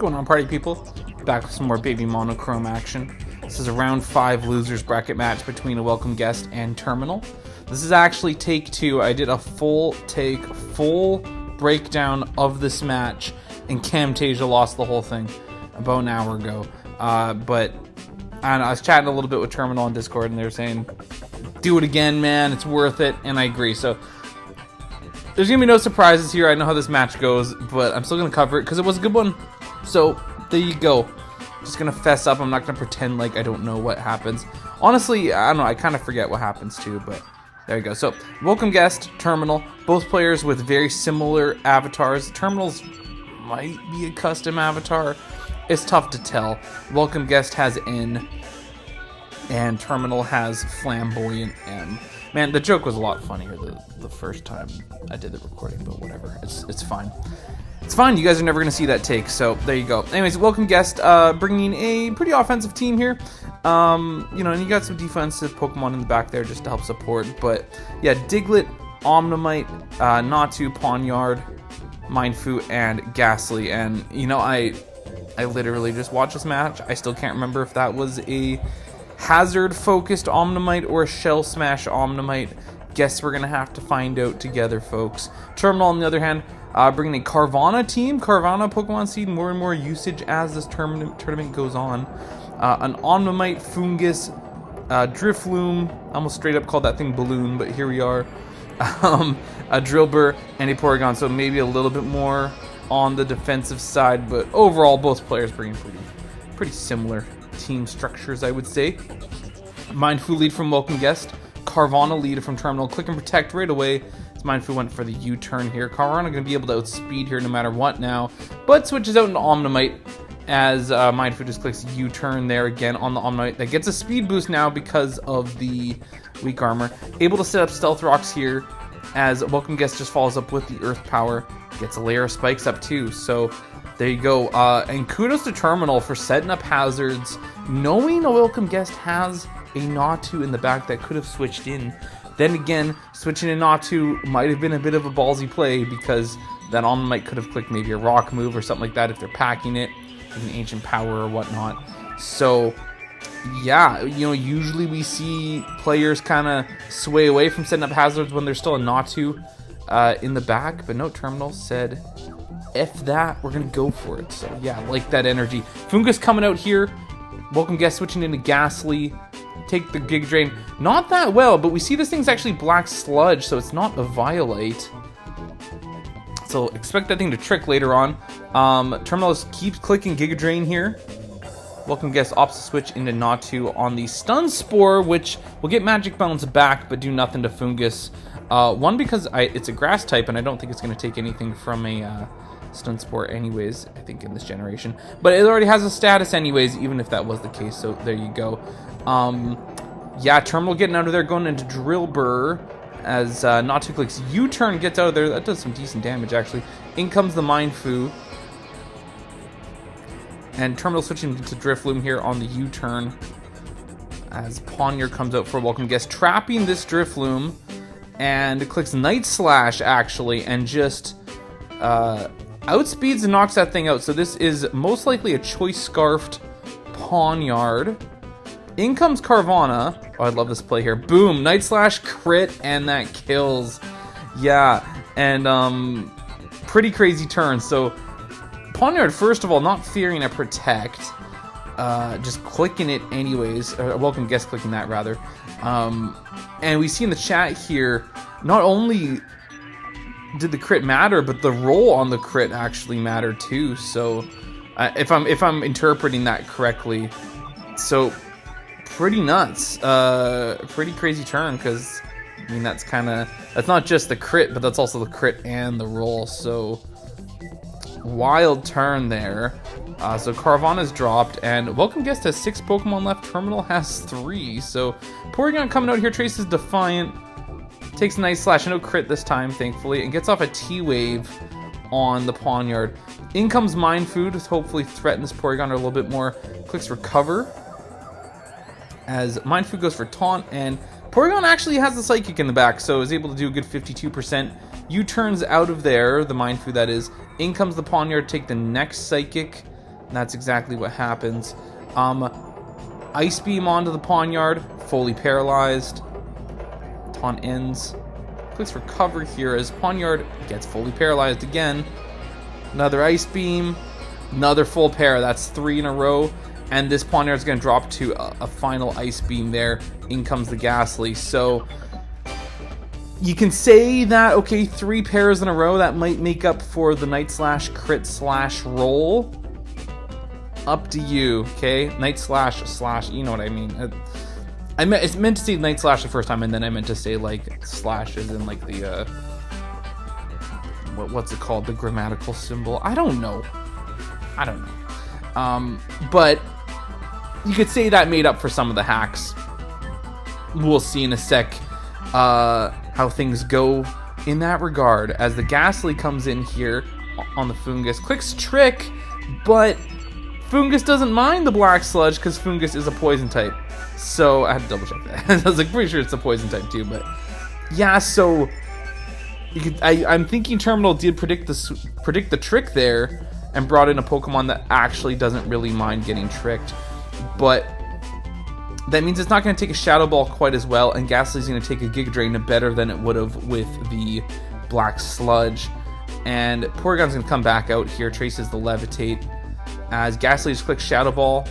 going on, party people? Back with some more Babymonochrome action. This is a round 5 losers bracket match between a welcome guest and Terminal. This is actually take 2. I did a full breakdown of this match, and Camtasia lost the whole thing about an hour ago. But I don't know, I was chatting a little bit with Terminal on Discord, and they were saying, do it again, man, it's worth it, and I agree. So there's going to be no surprises here. I know how this match goes, but I'm still going to cover it because it was a good one. So there you go. Just going to fess up. I'm not going to pretend like I don't know what happens. Honestly, I don't know. I kind of forget what happens too, but there you go. So welcome guest, Terminal. Both players with very similar avatars. Terminal's might be a custom avatar. It's tough to tell. Welcome guest has N, and Terminal has Flamboyant M. Man, the joke was a lot funnier the first time I did the recording, but whatever. It's fine. It's fine. You guys are never going to see that take, so there you go. Anyways, welcome guest, bringing a pretty offensive team here. And you got some defensive Pokemon in the back there just to help support. But yeah, Diglett, Omnimite, Natu, Pawniard, Mindfu, and Ghastly. And I literally just watched this match. I still can't remember if that was a Hazard-focused Omnimite or a Shell Smash Omnimite. Guess we're going to have to find out together, folks. Terminal, on the other hand, bringing a Carvanha team. Carvanha Pokemon seed more and more usage as this tournament goes on. An Omnimite, Fungus, Drifloom, almost straight up called that thing Balloon, but here we are. A Drillbur and a Porygon, so maybe a little bit more on the defensive side, but overall both players bringing pretty similar team structures, I would say. Mindfu lead from welcome guest. Carvanha lead from Terminal. Click and protect right away. Mindfu went for the U-turn here. Carvanha going to be able to outspeed here no matter what now, but switches out into Omnimite as Mindfu just clicks U-turn there again on the Omnimite. That gets a speed boost now because of the weak armor. Able to set up Stealth Rocks here as welcome guest just follows up with the Earth Power. Gets a layer of spikes up too, so there you go. And kudos to Terminal for setting up hazards, knowing a welcome guest has a Natu in the back that could have switched in. Then again, switching in Natu might have been a bit of a ballsy play because that Omnimite could have clicked maybe a rock move or something like that if they're packing it, an Ancient Power or whatnot. So yeah, usually we see players kind of sway away from setting up hazards when there's still a Natu in the back, but no, Terminal said, F that, we're going to go for it. So yeah, like that energy. Fungus coming out here. Welcome guest switching into Ghastly. Take the Giga Drain. Not that well, but we see this thing's actually Black Sludge, so it's not a Violite. So expect that thing to trick later on. Terminal keeps clicking Giga Drain here. Welcome guest opts to switch into Natu on the Stun Spore, which will get Magic Bounce back, but do nothing to Fungus. One, because it's a Grass type, and I don't think it's going to take anything from a Stun Spore anyways, I think, in this generation. But it already has a status anyways, even if that was the case, so there you go. Yeah, Terminal getting out of there, going into Drillbur as Natu clicks U-turn, gets out of there. That does some decent damage, actually. In comes the Mindfu. And Terminal switching to Drifloom here on the U-turn as Pawniard comes out for a welcome guest, trapping this Drifloom, and clicks Night Slash, actually, and just outspeeds and knocks that thing out. So this is most likely a Choice Scarfed Pawniard. In comes Carvanha. Oh, I love this play here. Boom, Night Slash, crit, and that kills. Yeah, and pretty crazy turn. So Pawniard, first of all, not fearing a protect, just clicking it anyways. Welcome guest clicking that, rather. And we see in the chat here, not only did the crit matter, but the roll on the crit actually mattered too. So if I'm interpreting that correctly, so pretty nuts, pretty crazy turn, because I mean that's not just the crit, but that's also the crit and the roll. So wild turn there. So Carvanha's dropped, and welcome guest has 6 Pokemon left. Terminal has 3. So Porygon coming out here, traces Defiant, takes a Night Slash, no crit this time, thankfully, and gets off a T-Wave on the Pawniard. In comes Mindfu to hopefully threaten this Porygon a little bit more. Clicks Recover as Mindfu goes for Taunt, and Porygon actually has the Psychic in the back, so is able to do a good 52%. U-turns out of there, the Mindfu that is. In comes the Pawniard, take the next Psychic And that's exactly what happens. Ice Beam onto the Pawnyard, fully paralyzed. Taunt ends. Clicks Recover here as Pawnyard gets fully paralyzed again. Another Ice Beam, another full pair. That's 3 in a row. And this Pawnyard's going to drop to a final Ice Beam there. In comes the Ghastly. So you can say that, okay, 3 pairs in a row, that might make up for the Night Slash crit slash roll. Up to you, okay? Night Slash, you know what I mean. It's meant to say Night Slash the first time, and then I meant to say, like, slashes in, like, the, what's it called? The grammatical symbol? I don't know. But you could say that made up for some of the hacks. We'll see in a sec how things go in that regard. As the Ghastly comes in here on the Foongus. Clicks Trick, but Foongus doesn't mind the Black Sludge because Foongus is a poison type. So I had to double check that. I was like pretty sure it's a poison type too, but yeah. So I'm thinking Termnal did predict the trick there and brought in a Pokemon that actually doesn't really mind getting tricked, but that means it's not going to take a Shadow Ball quite as well, and Ghastly's going to take a Giga Drain better than it would have with the Black Sludge. And Porygon's going to come back out here, traces the Levitate, as Ghastly just clicks Shadow Ball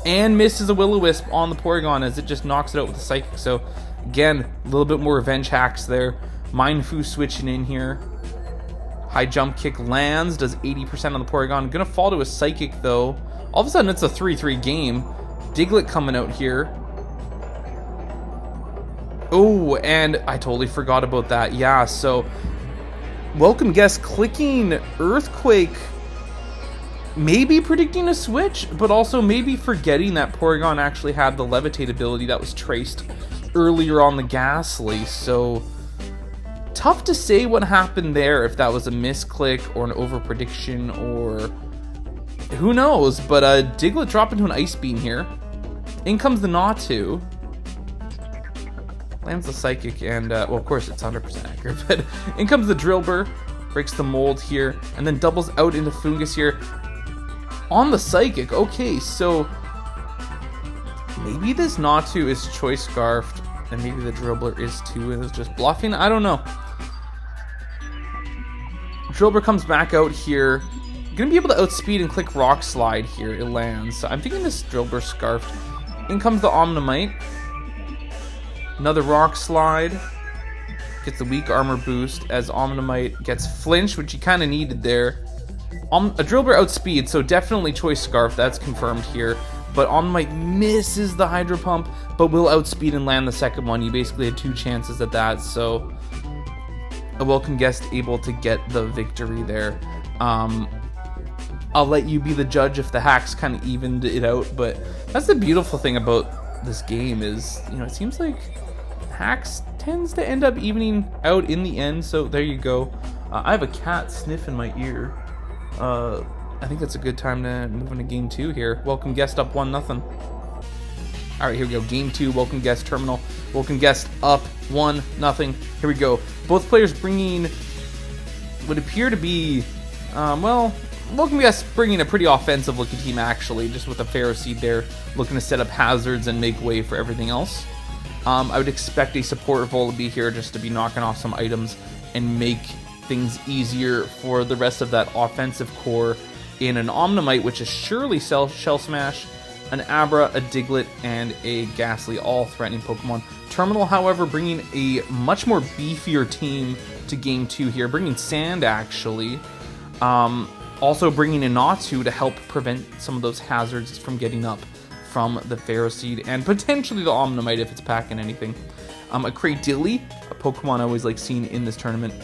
and misses a Will-O-Wisp on the Porygon as it just knocks it out with the Psychic. So again, a little bit more revenge hacks there. Mindfu switching in here. High Jump Kick lands, does 80% on the Porygon. Gonna fall to a Psychic though. All of a sudden it's a 3-3 game. Diglett coming out here. Oh, and I totally forgot about that. Yeah, so Welcome Guest clicking Earthquake. Maybe predicting a switch, but also maybe forgetting that Porygon actually had the Levitate ability that was traced earlier on the Ghastly. So tough to say what happened there, if that was a misclick or an overprediction or who knows. But Diglett dropped into an Ice Beam here. In comes the Natu. Lands the Psychic and, well, of course it's 100% accurate, but in comes the Drillbur. Breaks the mold here and then doubles out into Foongus here. On the Psychic, okay, so maybe this Natu is Choice Scarfed, and maybe the Drillbur is too, and it's just bluffing? I don't know. Drillbur comes back out here. Gonna be able to outspeed and click Rock Slide here. It lands. So I'm thinking this Drillbur Scarfed. In comes the Omnimite. Another Rock Slide. Gets the weak armor boost as Omnimite gets flinched, which he kind of needed there. A Drillbur outspeed, so definitely Choice Scarf, that's confirmed here. But Omnimite misses the Hydro Pump, but will outspeed and land the second one. You basically had 2 chances at that, so a Welcome Guest able to get the victory there. I'll let you be the judge if the hacks kind of evened it out, but that's the beautiful thing about this game is, you know, it seems like hacks tends to end up evening out in the end, so there you go. I have a cat sniff in my ear. I think that's a good time to move into game 2 here. Welcome Guest up 1-0. All right, here we go. Game 2, Welcome Guest Terminal. Welcome Guest up 1-0. Here we go. Both players bringing would appear to be, well, Welcome Guest bringing a pretty offensive looking team actually, just with a Pharaoh Seed there, looking to set up hazards and make way for everything else. I would expect a support Volibee here just to be knocking off some items and make things easier for the rest of that offensive core in an Omnimite, which is surely Shell Smash, an Abra, a Diglett, and a Ghastly, all threatening Pokemon. Terminal, however, bringing a much more beefier team to game 2 here, bringing Sand actually. Also bringing in Natu to help prevent some of those hazards from getting up from the Pharaoh Seed, and potentially the Omnimite if it's packing anything. A Cradilly, a Pokemon I always like seeing in this tournament.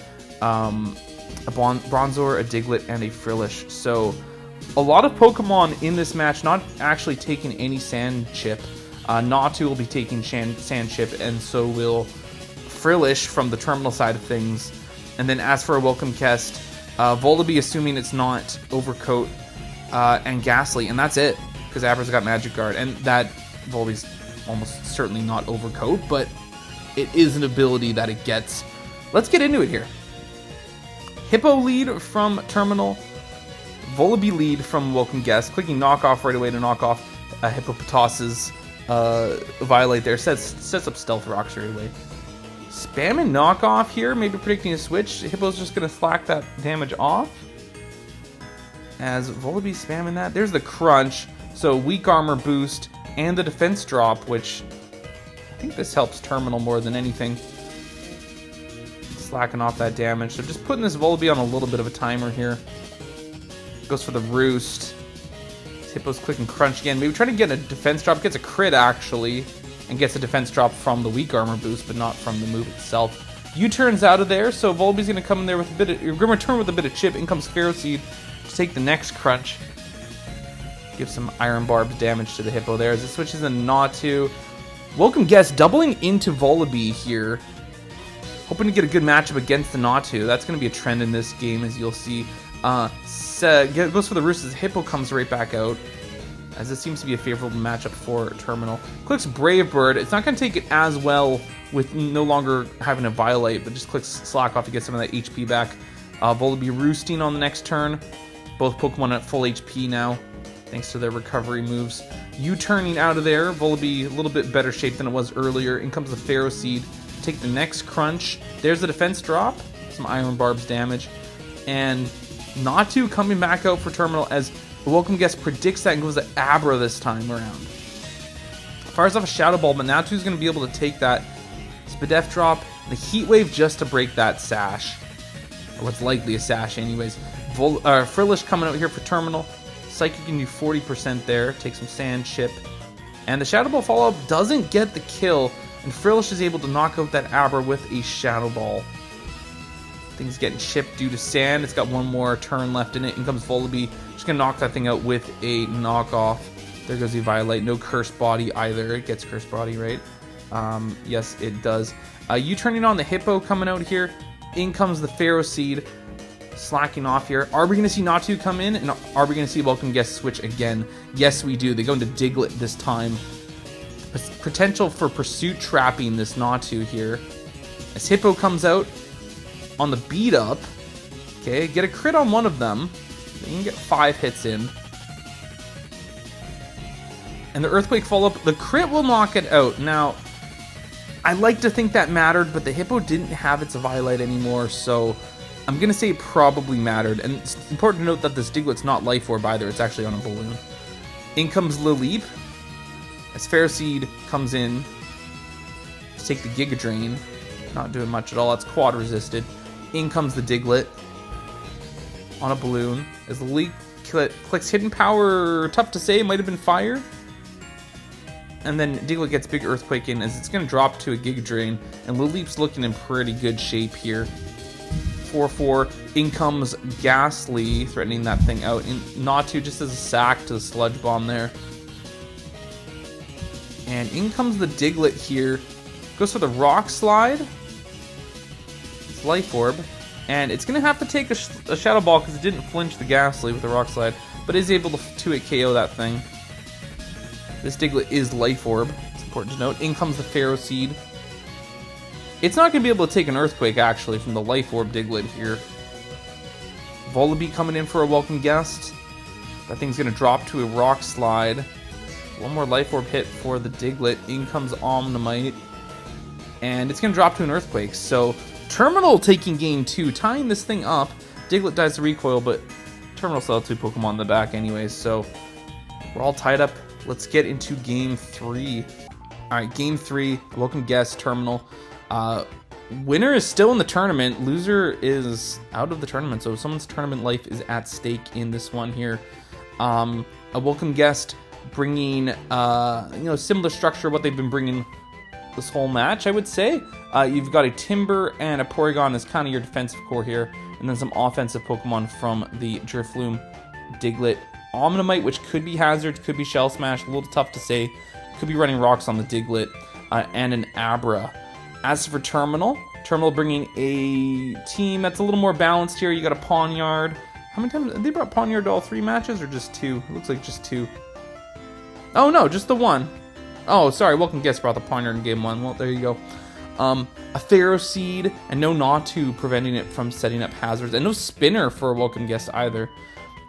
A Bronzor, a Diglett, and a Frillish. So a lot of Pokemon in this match not actually taking any Sand Chip. Natu will be taking Sand Chip, and so will Frillish from the Terminal side of things. And then as for a Welcome Guest, Volibee, assuming it's not Overcoat, and Ghastly, and that's it, because Abra's got Magic Guard, and that Volibee's almost certainly not Overcoat, but it is an ability that it gets. Let's get into it here. Hippo lead from Terminal. Volibee lead from Welcome Guest. Clicking knockoff right away to knock off Hippopotas's Violate there. Sets up Stealth Rocks right away. Spamming knockoff here, maybe predicting a switch. Hippo's just going to slack that damage off. As Volibee spamming that. There's the crunch. So weak armor boost and the defense drop, which I think this helps Terminal more than anything. Slacking off that damage. So just putting this Volibee on a little bit of a timer here. Goes for the Roost. Hippo's clicking crunch again. Maybe trying to get a defense drop. Gets a crit actually. And gets a defense drop from the weak armor boost, but not from the move itself. U-turns out of there, so Volibee's going to come in there with a bit of... You're going to return with a bit of chip. In comes Ferroseed to take the next crunch. Give some Iron Barbs damage to the Hippo there as it switches in Natu. Welcome Guest doubling into Volibee here. Hoping to get a good matchup against the Natu. That's going to be a trend in this game, as you'll see. Goes for the Roost as Hippo comes right back out, as this seems to be a favorable matchup for Terminal. Clicks Brave Bird. It's not going to take it as well with no longer having a Violate, but just clicks Slack off to get some of that HP back. Volibee roosting on the next turn. Both Pokemon at full HP now, thanks to their recovery moves. U-turning out of there. Volibee a little bit better shape than it was earlier. In comes the Ferroseed. Take the next crunch. There's the defense drop. Some Iron Barbs damage. And Natu coming back out for Terminal as the Welcome Guest predicts that and goes to Abra this time around. Fires off a Shadow Ball, but Natu's going to be able to take that Spadef drop, the Heat Wave just to break that Sash. Or what's likely a Sash anyways. Frillish coming out here for Terminal. Psychic can do 40% there. Take some Sand Chip. And the Shadow Ball follow-up doesn't get the kill, and Frillish is able to knock out that Abra with a Shadow Ball. Things getting chipped due to Sand. It's got one more turn left in it. In comes Volibee. Just going to knock that thing out with a knockoff. There goes the Violate. No Cursed Body either. It gets Cursed Body, right? Yes, it does. U-turning on the Hippo coming out here. In comes the Ferroseed. Slacking off here. Are we going to see Natu come in? And are we going to see Welcome Guest switch again? Yes, we do. They go into Diglett this time. Potential for Pursuit trapping this Natu here. As Hippo comes out on the beat up. Okay, get a crit on one of them. So you can get 5 hits in. And the Earthquake follow-up. The crit will knock it out. Now, I like to think that mattered, but the Hippo didn't have its Violate anymore, so I'm going to say it probably mattered. And it's important to note that this Diglett's not Life Orb either. It's actually on a balloon. In comes Lileep. As Ferroseed comes in to take the Giga Drain. Not doing much at all. That's quad resisted. In comes the Diglett on a balloon. As the Lileep clicks Hidden Power, tough to say. It might have been Fire. And then Diglett gets Big Earthquake in as it's going to drop to a Giga Drain. And Lileep's looking in pretty good shape here. 4-4. In comes Ghastly, threatening that thing out. And Natu just as a sack to the Sludge Bomb there. And in comes the Diglett here. Goes for the Rock Slide. It's Life Orb. And it's going to have to take a Shadow Ball because it didn't flinch the Ghastly with the Rock Slide. But is able to 2-hit KO that thing. This Diglett is Life Orb. It's important to note. In comes the Ferroseed. It's not going to be able to take an Earthquake, actually, from the Life Orb Diglett here. Volibee coming in for a Welcome Guest. That thing's going to drop to a Rock Slide. One more Life Orb hit for the Diglett. In comes Omnimite. And it's going to drop to an Earthquake. So, Terminal taking game 2, tying this thing up. Diglett dies to recoil, but Terminal still has 2 Pokemon in the back anyways. So, we're all tied up. Let's get into game 3. Alright, game 3. Welcome Guest, Terminal. Winner is still in the tournament. Loser is out of the tournament. So someone's tournament life is at stake in this one here. A Welcome Guest bringing, similar structure what they've been bringing this whole match, I would say. You've got a Timber and a Porygon as kind of your defensive core here. And then some offensive Pokemon from the Drifloon, Diglett, Omnimite, which could be Hazard, could be Shell Smash, a little tough to say. Could be running rocks on the Diglett, and an Abra. As for Terminal bringing a team that's a little more balanced here. You got a Pawniard. How many times they brought Pawniard to all 3 matches, or just 2? It looks like just 2. Oh no, just the 1. Oh, sorry, Welcome Guest brought the Pawniard in game 1. Well, there you go. A Ferroseed, and no Natu preventing it from setting up hazards, and no Spinner for a Welcome Guest either.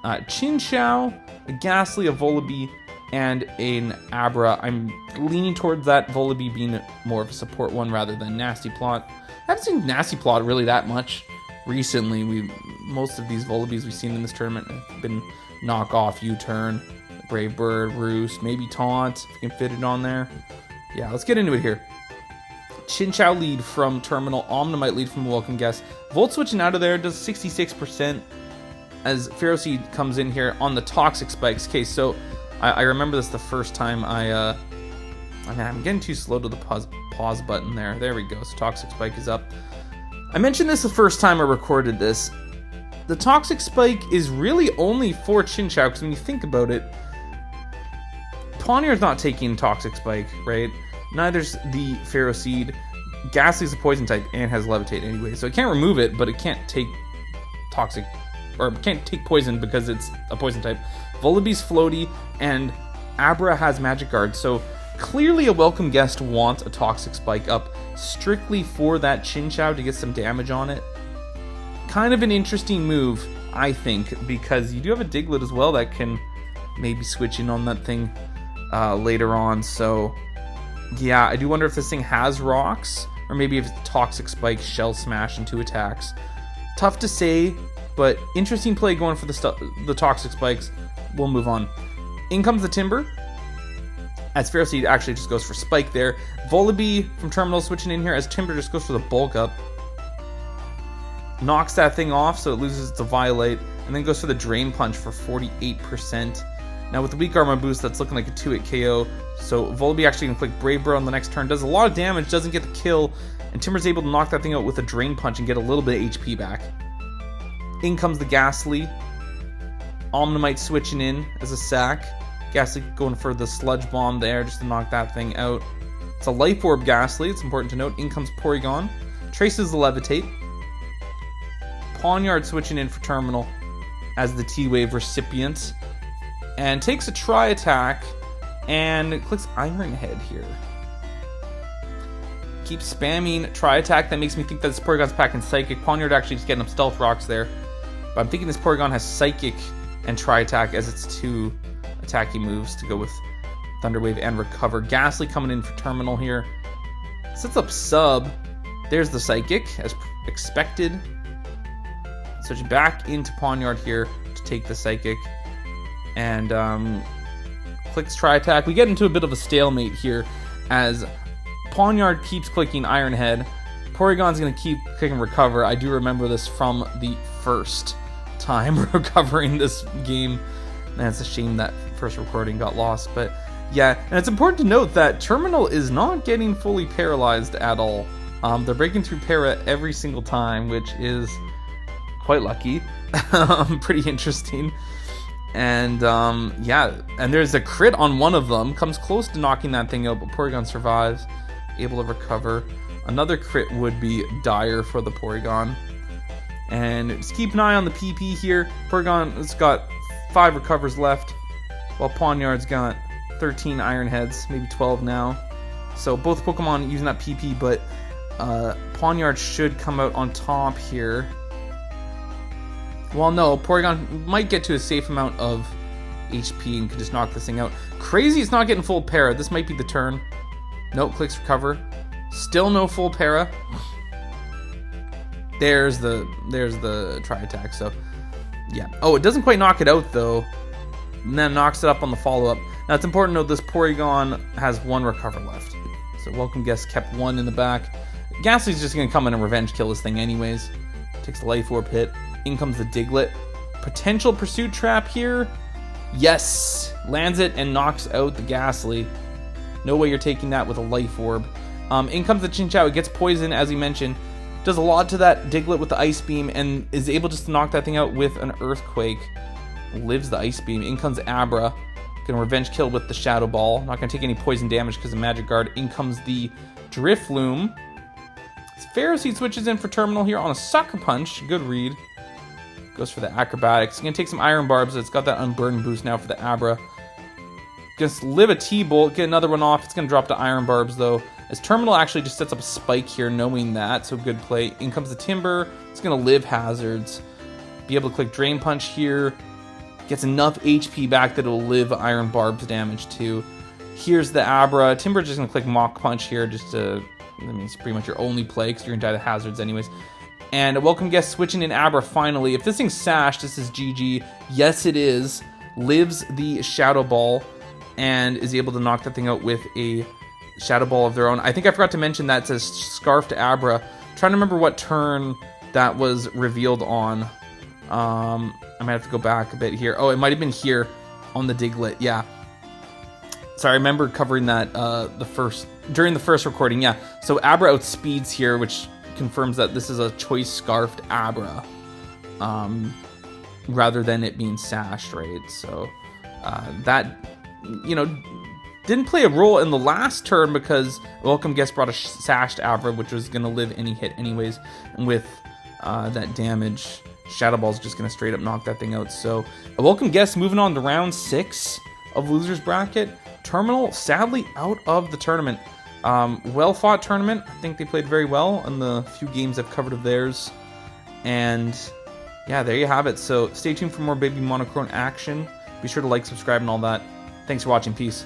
Chinchou, a Ghastly, a Volibee, and an Abra. I'm leaning towards that Volibee being more of a support one rather than Nasty Plot. I haven't seen Nasty Plot really that much recently. Most of these Volibees we've seen in this tournament have been knockoff, U-Turn, Brave Bird, Roost, maybe Taunt, if you can fit it on there. Yeah, let's get into it here. Chinchou lead from Terminal, Omnimite lead from Welcome Guest. Volt switching out of there does 66% as Ferroseed comes in here on the Toxic Spikes. Okay, so I remember this the first time I'm getting too slow to the pause button there. There we go, so Toxic Spike is up. I mentioned this the first time I recorded this. The Toxic Spike is really only for Chinchou, because when you think about it, Pawniard's not taking Toxic Spike, right? Neither's the Ferroseed. Ghastly's a poison type and has Levitate anyway, so it can't remove it, but it can't take Toxic, or it can't take poison because it's a poison type. Volibee's floaty, and Abra has Magic Guard, so clearly a Welcome Guest wants a Toxic Spike up strictly for that Chinchou to get some damage on it. Kind of an interesting move, I think, because you do have a Diglett as well that can maybe switch in on that thing later on, so yeah, I do wonder if this thing has rocks, or maybe if it's Toxic Spike, Shell Smash, and 2 attacks. Tough to say, but interesting play going for the Toxic Spikes. We'll move on. In comes the Timber, as Ferroseed actually just goes for Spike there. Volibee from Terminal switching in here, as Timber just goes for the Bulk Up. Knocks that thing off, so it loses its Violate, and then goes for the Drain Punch for 48%. Now with the Weak Armor boost, that's looking like a 2-hit KO. So Volibee actually can click Brave Bird on the next turn, does a lot of damage, doesn't get the kill, and Timber's able to knock that thing out with a Drain Punch and get a little bit of HP back. In comes the Ghastly. Omnimite switching in as a sack. Ghastly going for the Sludge Bomb there just to knock that thing out. It's a Life Orb Ghastly, it's important to note. In comes Porygon. Traces the Levitate. Pawniard switching in for Terminal as the T-Wave recipient. And takes a Tri-Attack and clicks Iron Head here. Keeps spamming Tri-Attack. That makes me think that this Porygon's packing Psychic. Pawniard actually just getting up Stealth Rocks there. But I'm thinking this Porygon has Psychic and Tri-Attack as its 2 attacking moves to go with Thunder Wave and Recover. Ghastly coming in for Terminal here. Sets up Sub. There's the Psychic, as expected. Switching back into Pawniard here to take the Psychic. And clicks Tri-Attack. We get into a bit of a stalemate here as Pawniard keeps clicking Iron Head. Porygon's going to keep clicking Recover. I do remember this from the first time recovering this game. And it's a shame that first recording got lost. But yeah, and it's important to note that Terminal is not getting fully paralyzed at all. They're breaking through para every single time, which is quite lucky. Pretty interesting. And yeah, and there's a crit on one of them. Comes close to knocking that thing out, but Porygon survives. Able to recover. Another crit would be dire for the Porygon. And just keep an eye on the PP here. Porygon has got 5 recovers left, while Pawniard's got 13 Iron Heads, maybe 12 now. So both Pokemon using that PP, but Pawniard should come out on top here. Well, no, Porygon might get to a safe amount of HP and could just knock this thing out. Crazy it's not getting full para. This might be the turn. Nope, clicks Recover. Still no full para. There's the Tri-Attack, so yeah. Oh, it doesn't quite knock it out though. And then knocks it up on the follow-up. Now it's important to note this Porygon has 1 Recover left. So Welcome Guest kept 1 in the back. Ghastly's just gonna come in and revenge kill this thing anyways. Takes a Life Orb hit. In comes the Diglett. Potential Pursuit Trap here. Yes! Lands it and knocks out the Ghastly. No way you're taking that with a Life Orb. In comes the Chinchou. It gets poison, as he mentioned. Does a lot to that Diglett with the Ice Beam and is able just to knock that thing out with an Earthquake. Lives the Ice Beam. In comes Abra. Gonna revenge kill with the Shadow Ball. Not gonna take any poison damage because of Magic Guard. In comes the Drifloon. Ferroseed switches in for Terminal here on a Sucker Punch. Good read. Goes for the Acrobatics. Gonna take some Iron Barbs. It's got that Unburden boost now for the Abra. Gonna live a T-Bolt. Get another one off. It's gonna drop to Iron Barbs though. As Terminal actually just sets up a Spike here, knowing that. So good play. In comes the Timber. It's gonna live Hazards. Be able to click Drain Punch here. Gets enough HP back that it'll live Iron Barb's damage too. Here's the Abra. Timber's just going to click Mach Punch here just to... I mean, it's pretty much your only play because you're going to die to hazards anyways. And a welcome guest switching in Abra finally. If this thing's sashed, this is GG. Yes, it is. Lives the Shadow Ball and is able to knock that thing out with a Shadow Ball of their own. I think I forgot to mention that it says Scarfed Abra. I'm trying to remember what turn that was revealed on. I might have to go back a bit here. Oh, it might have been here on the Diglett. Yeah. So I remember covering that during the first recording. Yeah. So Abra outspeeds here, which confirms that this is a choice Scarfed Abra, rather than it being sashed, right? So that, you know, didn't play a role in the last turn because welcome guest brought a sashed Abra, which was going to live any hit anyways, and with that damage, Shadow Ball's just going to straight up knock that thing out. So a welcome guest moving on to round 6 of losers bracket. Terminal sadly out of the tournament. Well fought tournament. I think they played very well in the few games I've covered of theirs. And yeah, there you have it. So stay tuned for more Babymonochrome action. Be sure to like, subscribe, and all that. Thanks for watching. Peace.